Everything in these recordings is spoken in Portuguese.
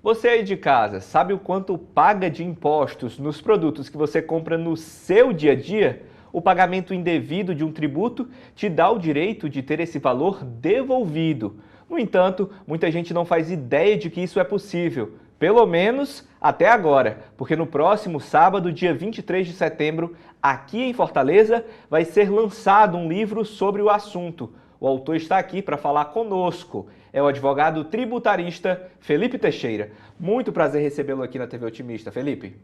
Você aí de casa, sabe o quanto paga de impostos nos produtos que você compra no seu dia a dia? O pagamento indevido de um tributo te dá o direito de ter esse valor devolvido. No entanto, muita gente não faz ideia de que isso é possível, pelo menos até agora, porque no próximo sábado, dia 23 de setembro, aqui em Fortaleza, vai ser lançado um livro sobre o assunto. O autor está aqui para falar conosco. É o advogado tributarista Felipe Teixeira. Muito prazer recebê-lo aqui na TV Otimista. Felipe.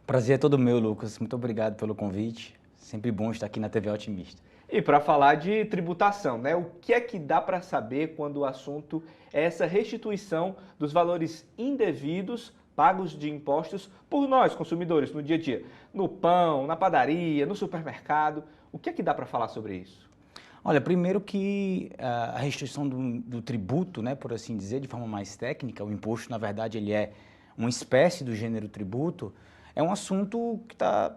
Prazer é todo meu, Lucas. Muito obrigado pelo convite. Sempre bom estar aqui na TV Otimista. E para falar de tributação, né? O que é que dá para saber quando o assunto é essa restituição dos valores indevidos pagos de impostos por nós, consumidores, no dia a dia? No pão, na padaria, no supermercado. O que é que dá para falar sobre isso? Olha, primeiro que a restituição do tributo, né, por assim dizer, de forma mais técnica, o imposto, na verdade, ele é uma espécie do gênero tributo, é um assunto que está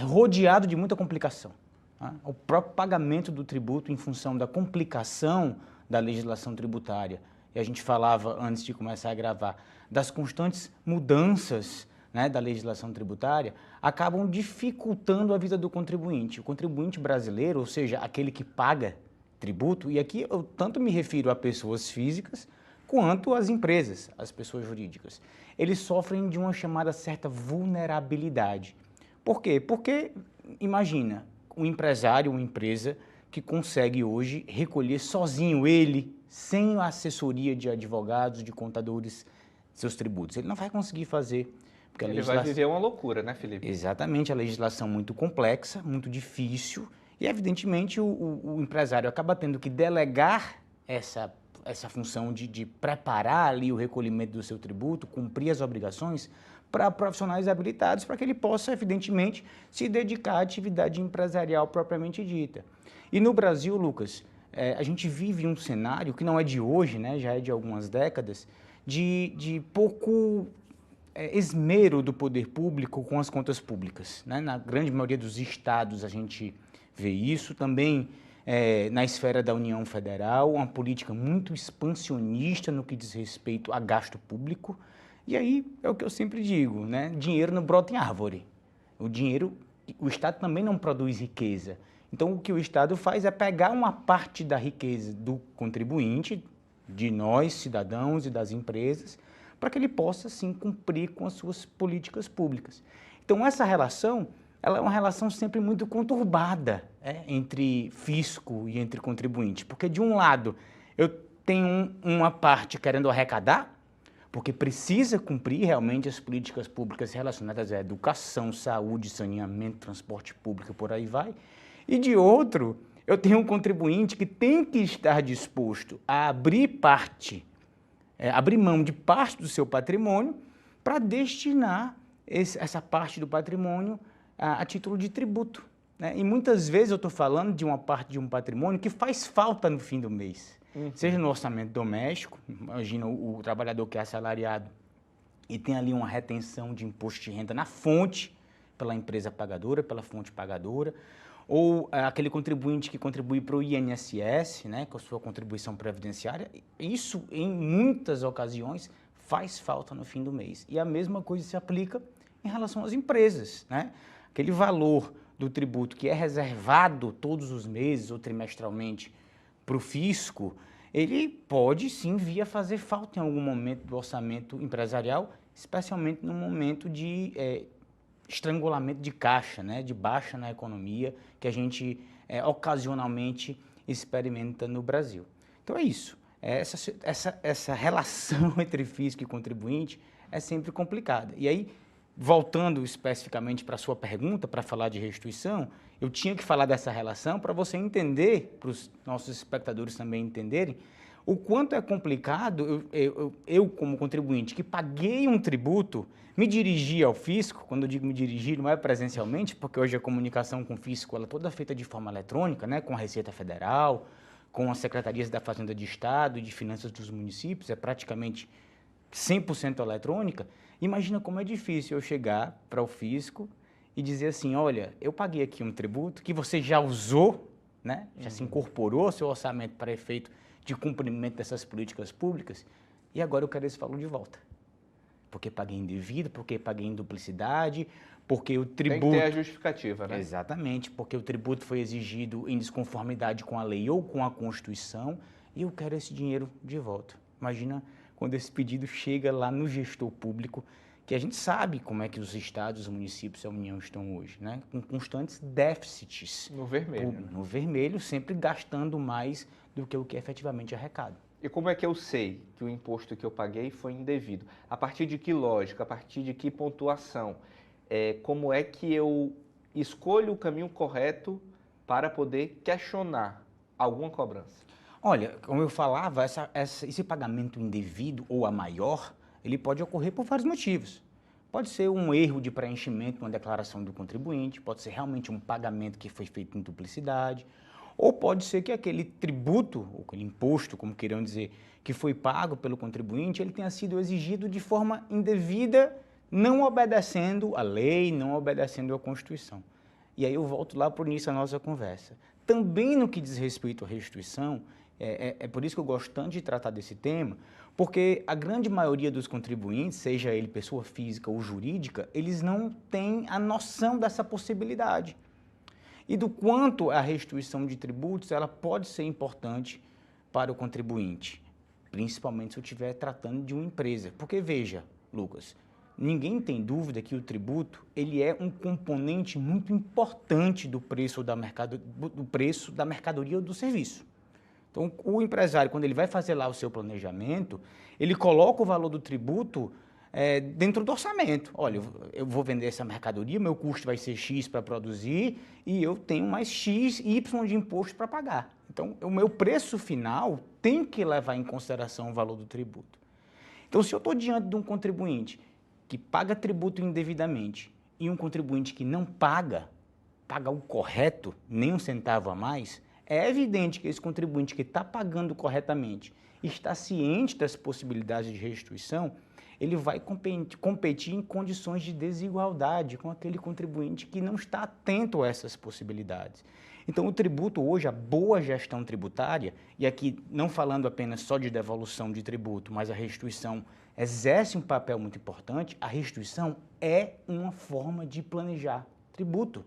rodeado de muita complicação. Tá? O próprio pagamento do tributo em função da complicação da legislação tributária. E a gente falava, antes de começar a gravar, das constantes mudanças, né, da legislação tributária, acabam dificultando a vida do contribuinte. O contribuinte brasileiro, ou seja, aquele que paga tributo, e aqui eu tanto me refiro a pessoas físicas quanto às empresas, as pessoas jurídicas. Eles sofrem de uma chamada certa vulnerabilidade. Por quê? Porque, imagina, um empresário, uma empresa que consegue hoje recolher sozinho, ele, sem a assessoria de advogados, de contadores, seus tributos. Ele não vai conseguir fazer. Porque ele vai viver uma loucura, né, Felipe? Exatamente, a legislação muito complexa, muito difícil, e evidentemente o empresário acaba tendo que delegar essa função de preparar ali o recolhimento do seu tributo, cumprir as obrigações para profissionais habilitados, para que ele possa, evidentemente, se dedicar à atividade empresarial propriamente dita. E no Brasil, Lucas, a gente vive um cenário que não é de hoje, né, já é de algumas décadas, de pouco esmero do poder público com as contas públicas, né? Na grande maioria dos estados a gente vê isso, também na esfera da União Federal, uma política muito expansionista no que diz respeito a gasto público, e aí é o que eu sempre digo, né? Dinheiro não brota em árvore, o Estado também não produz riqueza, então o que o Estado faz é pegar uma parte da riqueza do contribuinte, de nós, cidadãos e das empresas, para que ele possa, sim, cumprir com as suas políticas públicas. Então, essa relação, ela é uma relação sempre muito conturbada entre fisco e entre contribuinte, porque, de um lado, eu tenho uma parte querendo arrecadar, porque precisa cumprir realmente as políticas públicas relacionadas à educação, saúde, saneamento, transporte público, por aí vai, e, de outro, eu tenho um contribuinte que tem que estar disposto a abrir mão de parte do seu patrimônio para destinar essa parte do patrimônio a título de tributo, né? E muitas vezes eu estou falando de uma parte de um patrimônio que faz falta no fim do mês, seja no orçamento doméstico, imagina o trabalhador que é assalariado e tem ali uma retenção de imposto de renda na fonte, pela empresa pagadora, pela fonte pagadora, ou aquele contribuinte que contribui para o INSS, né, com a sua contribuição previdenciária, isso em muitas ocasiões faz falta no fim do mês. E a mesma coisa se aplica em relação às empresas, né? Aquele valor do tributo que é reservado todos os meses ou trimestralmente para o fisco, ele pode sim vir a fazer falta em algum momento do orçamento empresarial, especialmente no momento de estrangulamento de caixa, né, de baixa na economia, que a gente ocasionalmente experimenta no Brasil. Então é isso, essa relação entre fisco e contribuinte é sempre complicada. E aí, voltando especificamente para a sua pergunta, para falar de restituição, eu tinha que falar dessa relação para você entender, para os nossos espectadores também entenderem, o quanto é complicado eu, como contribuinte, que paguei um tributo, me dirigir ao fisco. Quando eu digo me dirigir, não é presencialmente, porque hoje a comunicação com o fisco ela é toda feita de forma eletrônica, né, com a Receita Federal, com as secretarias da Fazenda de Estado e de Finanças dos municípios, é praticamente 100% eletrônica. Imagina como é difícil eu chegar para o fisco e dizer assim, olha, eu paguei aqui um tributo que você já usou, né, já se incorporou ao seu orçamento para efeito de cumprimento dessas políticas públicas, e agora eu quero esse valor de volta. Porque paguei indevido, porque paguei em duplicidade, porque o tributo... Tem que ter a justificativa, né? Exatamente, porque o tributo foi exigido em desconformidade com a lei ou com a Constituição, e eu quero esse dinheiro de volta. Imagina quando esse pedido chega lá no gestor público, que a gente sabe como é que os estados, os municípios e a União estão hoje, né? Com constantes déficits. No vermelho. Né? No vermelho, sempre gastando mais do que o que efetivamente arrecada. E como é que eu sei que o imposto que eu paguei foi indevido? A partir de que lógica? A partir de que pontuação? Como é que eu escolho o caminho correto para poder questionar alguma cobrança? Olha, como eu falava, esse pagamento indevido ou a maior, ele pode ocorrer por vários motivos. Pode ser um erro de preenchimento na declaração do contribuinte, pode ser realmente um pagamento que foi feito em duplicidade, ou pode ser que aquele tributo, ou aquele imposto, como queiram dizer, que foi pago pelo contribuinte, ele tenha sido exigido de forma indevida, não obedecendo à lei, não obedecendo à Constituição. E aí eu volto lá para o início da nossa conversa. Também no que diz respeito à restituição, é por isso que eu gosto tanto de tratar desse tema, porque a grande maioria dos contribuintes, seja ele pessoa física ou jurídica, eles não têm a noção dessa possibilidade. E do quanto a restituição de tributos ela pode ser importante para o contribuinte, principalmente se eu estiver tratando de uma empresa. Porque veja, Lucas, ninguém tem dúvida que o tributo ele é um componente muito importante do preço da mercadoria ou do serviço. Então, o empresário, quando ele vai fazer lá o seu planejamento, ele coloca o valor do tributo dentro do orçamento. Olha, eu vou vender essa mercadoria, meu custo vai ser X para produzir e eu tenho mais X, Y de imposto para pagar. Então, o meu preço final tem que levar em consideração o valor do tributo. Então, se eu estou diante de um contribuinte que paga tributo indevidamente e um contribuinte que não paga o correto, nem um centavo a mais, é evidente que esse contribuinte que está pagando corretamente está ciente das possibilidades de restituição, ele vai competir em condições de desigualdade com aquele contribuinte que não está atento a essas possibilidades. Então, o tributo hoje, a boa gestão tributária, e aqui não falando apenas só de devolução de tributo, mas a restituição exerce um papel muito importante, a restituição é uma forma de planejar tributo,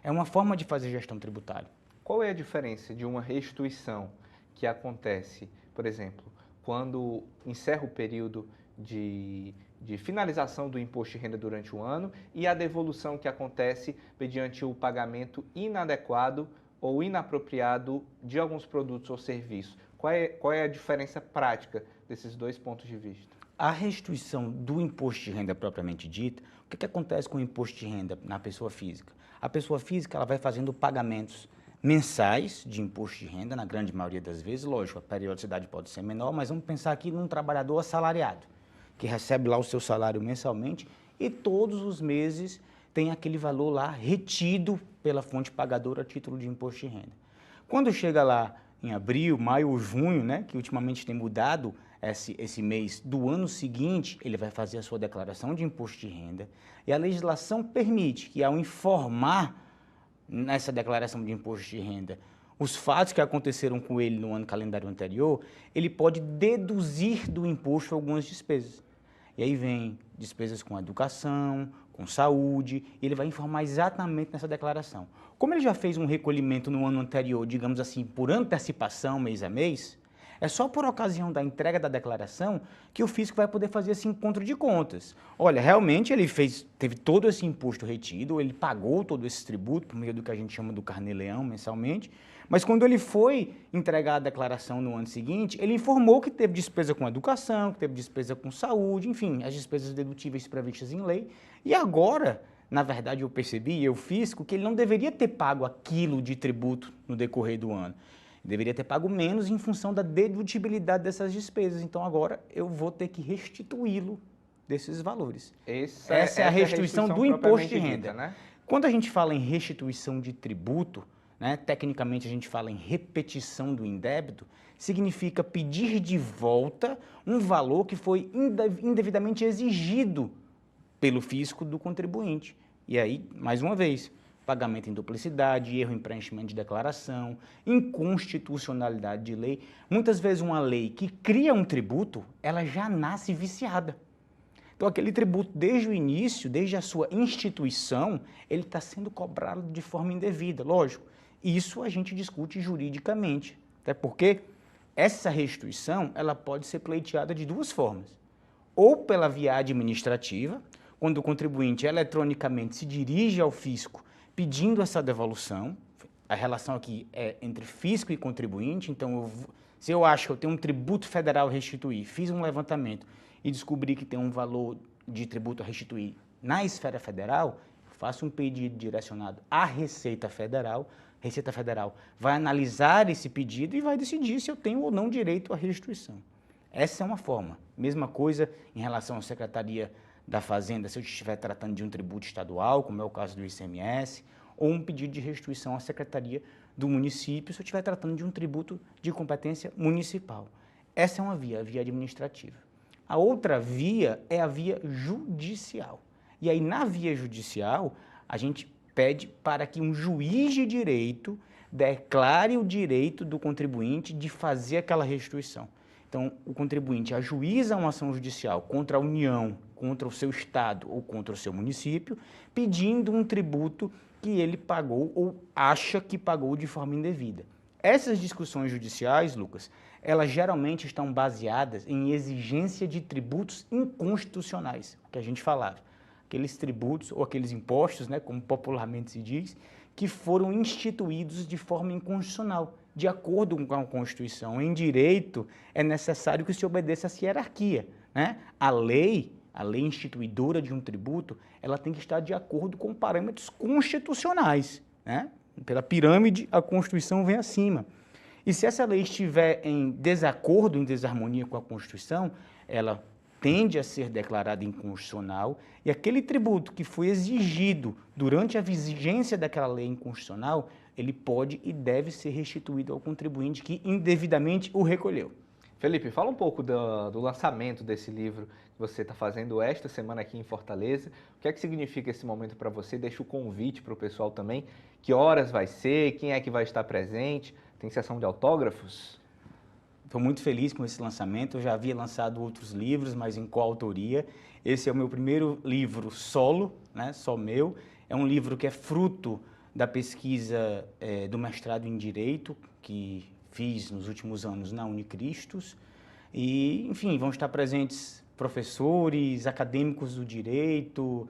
é uma forma de fazer gestão tributária. Qual é a diferença de uma restituição que acontece, por exemplo, quando encerra o período de finalização do imposto de renda durante o ano e a devolução que acontece mediante o pagamento inadequado ou inapropriado de alguns produtos ou serviços? Qual é a diferença prática desses dois pontos de vista? A restituição do imposto de renda propriamente dita, o que acontece com o imposto de renda na pessoa física? A pessoa física ela vai fazendo pagamentos mensais de imposto de renda, na grande maioria das vezes, lógico, a periodicidade pode ser menor, mas vamos pensar aqui num trabalhador assalariado, que recebe lá o seu salário mensalmente e todos os meses tem aquele valor lá retido pela fonte pagadora a título de imposto de renda. Quando chega lá em abril, maio ou junho, né, que ultimamente tem mudado esse mês do ano seguinte, ele vai fazer a sua declaração de imposto de renda e a legislação permite que ao informar nessa declaração de imposto de renda os fatos que aconteceram com ele no ano calendário anterior, ele pode deduzir do imposto algumas despesas. E aí vem despesas com educação, com saúde, e ele vai informar exatamente nessa declaração. Como ele já fez um recolhimento no ano anterior, digamos assim, por antecipação, mês a mês, é só por ocasião da entrega da declaração que o fisco vai poder fazer esse encontro de contas. Olha, realmente ele teve todo esse imposto retido, ele pagou todo esse tributo por meio do que a gente chama do carnê-leão mensalmente, mas quando ele foi entregar a declaração no ano seguinte, ele informou que teve despesa com educação, que teve despesa com saúde, enfim, as despesas dedutíveis previstas em lei. E agora, na verdade, eu percebi, eu fisco, que ele não deveria ter pago aquilo de tributo no decorrer do ano. Deveria ter pago menos em função da dedutibilidade dessas despesas. Então, agora eu vou ter que restituí-lo desses valores. Essa é a restituição do imposto de renda. Dita, né? Quando a gente fala em restituição de tributo, né, tecnicamente a gente fala em repetição do indébito, significa pedir de volta um valor que foi indevidamente exigido pelo fisco do contribuinte. E aí, mais uma vez, pagamento em duplicidade, erro em preenchimento de declaração, inconstitucionalidade de lei. Muitas vezes uma lei que cria um tributo, ela já nasce viciada. Então, aquele tributo, desde o início, desde a sua instituição, ele está sendo cobrado de forma indevida, lógico. Isso a gente discute juridicamente, até porque essa restituição ela pode ser pleiteada de duas formas. Ou pela via administrativa, quando o contribuinte eletronicamente se dirige ao fisco pedindo essa devolução. A relação aqui é entre fisco e contribuinte, então se eu acho que eu tenho um tributo federal a restituir, fiz um levantamento e descobri que tem um valor de tributo a restituir na esfera federal, faço um pedido direcionado à Receita Federal. A Receita Federal vai analisar esse pedido e vai decidir se eu tenho ou não direito à restituição. Essa é uma forma. Mesma coisa em relação à Secretaria da Fazenda, se eu estiver tratando de um tributo estadual, como é o caso do ICMS, ou um pedido de restituição à Secretaria do município, se eu estiver tratando de um tributo de competência municipal. Essa é uma via, a via administrativa. A outra via é a via judicial. E aí, na via judicial, a gente pede para que um juiz de direito declare o direito do contribuinte de fazer aquela restituição. Então, o contribuinte ajuiza uma ação judicial contra a União, contra o seu Estado ou contra o seu município, pedindo um tributo que ele pagou ou acha que pagou de forma indevida. Essas discussões judiciais, Lucas, elas geralmente estão baseadas em exigência de tributos inconstitucionais, o que a gente falava. Aqueles tributos ou aqueles impostos, né, como popularmente se diz, que foram instituídos de forma inconstitucional, de acordo com a Constituição. Em direito, é necessário que se obedeça essa hierarquia, né? A lei instituidora de um tributo, ela tem que estar de acordo com parâmetros constitucionais, né? Pela pirâmide, a Constituição vem acima. E se essa lei estiver em desacordo, em desarmonia com a Constituição, ela tende a ser declarada inconstitucional e aquele tributo que foi exigido durante a vigência daquela lei inconstitucional, ele pode e deve ser restituído ao contribuinte que indevidamente o recolheu. Felipe, fala um pouco do lançamento desse livro que você está fazendo esta semana aqui em Fortaleza. O que é que significa esse momento para você? Deixa o convite para o pessoal também. Que horas vai ser? Quem é que vai estar presente? Tem sessão de autógrafos? Estou muito feliz com esse lançamento. Eu já havia lançado outros livros, mas em coautoria. Esse é o meu primeiro livro solo, né, só meu. É um livro que é fruto da pesquisa do mestrado em Direito, que fiz nos últimos anos na Unicristos. E, enfim, vão estar presentes professores, acadêmicos do direito,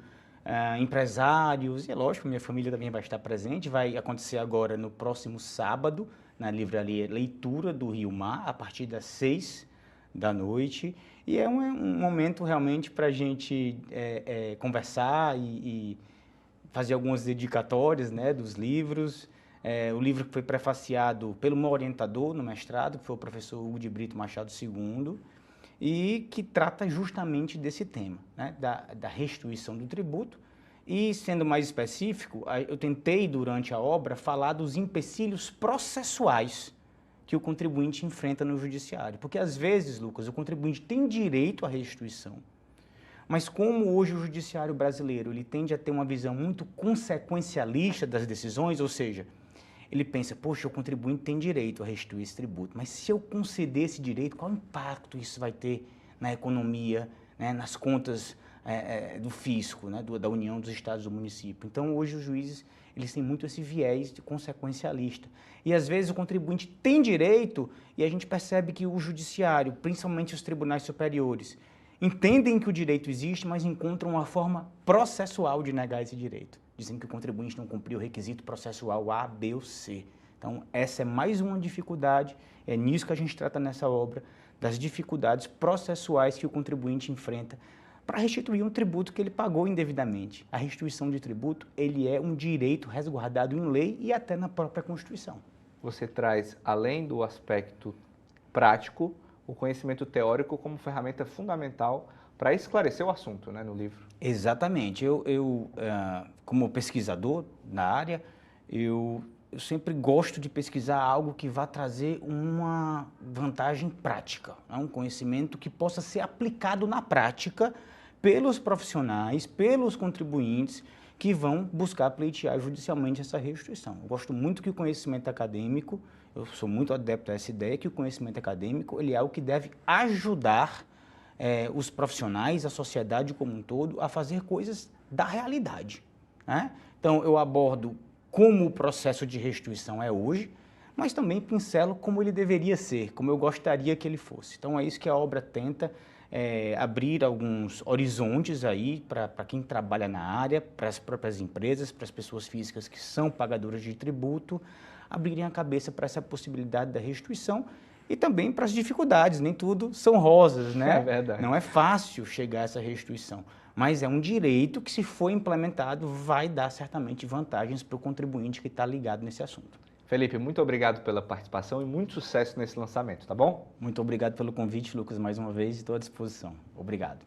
empresários, e é lógico, minha família também vai estar presente. Vai acontecer agora no próximo sábado, na livraria Leitura do Rio Mar, a partir das 6 da noite. E é um momento realmente para a gente conversar e fazer algumas dedicatórias, né, dos livros. O livro que foi prefaciado pelo meu orientador no mestrado, que foi o professor Hugo de Brito Machado II, e que trata justamente desse tema, né, da restituição do tributo. E, sendo mais específico, eu tentei, durante a obra, falar dos empecilhos processuais que o contribuinte enfrenta no judiciário. Porque, às vezes, Lucas, o contribuinte tem direito à restituição, mas como hoje o judiciário brasileiro ele tende a ter uma visão muito consequencialista das decisões, ou seja, ele pensa, poxa, o contribuinte tem direito a restituir esse tributo, mas se eu conceder esse direito, qual impacto isso vai ter na economia, né, nas contas do fisco, né, da União, dos estados, do município? Então, hoje os juízes eles têm muito esse viés de consequencialista. E, às vezes, o contribuinte tem direito e a gente percebe que o judiciário, principalmente os tribunais superiores, entendem que o direito existe, mas encontram uma forma processual de negar esse direito, dizendo que o contribuinte não cumpriu o requisito processual A, B ou C. Então, essa é mais uma dificuldade, é nisso que a gente trata nessa obra, das dificuldades processuais que o contribuinte enfrenta para restituir um tributo que ele pagou indevidamente. A restituição de tributo, ele é um direito resguardado em lei e até na própria Constituição. Você traz, além do aspecto prático, o conhecimento teórico como ferramenta fundamental para esclarecer o assunto, né, no livro. Exatamente. Eu como pesquisador na área, eu sempre gosto de pesquisar algo que vá trazer uma vantagem prática, né? Um conhecimento que possa ser aplicado na prática pelos profissionais, pelos contribuintes, que vão buscar pleitear judicialmente essa restituição. Eu gosto muito que o conhecimento acadêmico, eu sou muito adepto a essa ideia, que o conhecimento acadêmico ele é o que deve ajudar os profissionais, a sociedade como um todo, a fazer coisas da realidade, né? Então, eu abordo como o processo de restituição é hoje, mas também pincelo como ele deveria ser, como eu gostaria que ele fosse. Então, é isso que a obra tenta, abrir alguns horizontes aí para quem trabalha na área, para as próprias empresas, para as pessoas físicas que são pagadoras de tributo, abrirem a cabeça para essa possibilidade da restituição e também para as dificuldades, nem tudo são rosas, né? É verdade. Não é fácil chegar a essa restituição, mas é um direito que, se for implementado, vai dar certamente vantagens para o contribuinte que está ligado nesse assunto. Felipe, muito obrigado pela participação e muito sucesso nesse lançamento, tá bom? Muito obrigado pelo convite, Lucas, mais uma vez, e estou à disposição. Obrigado.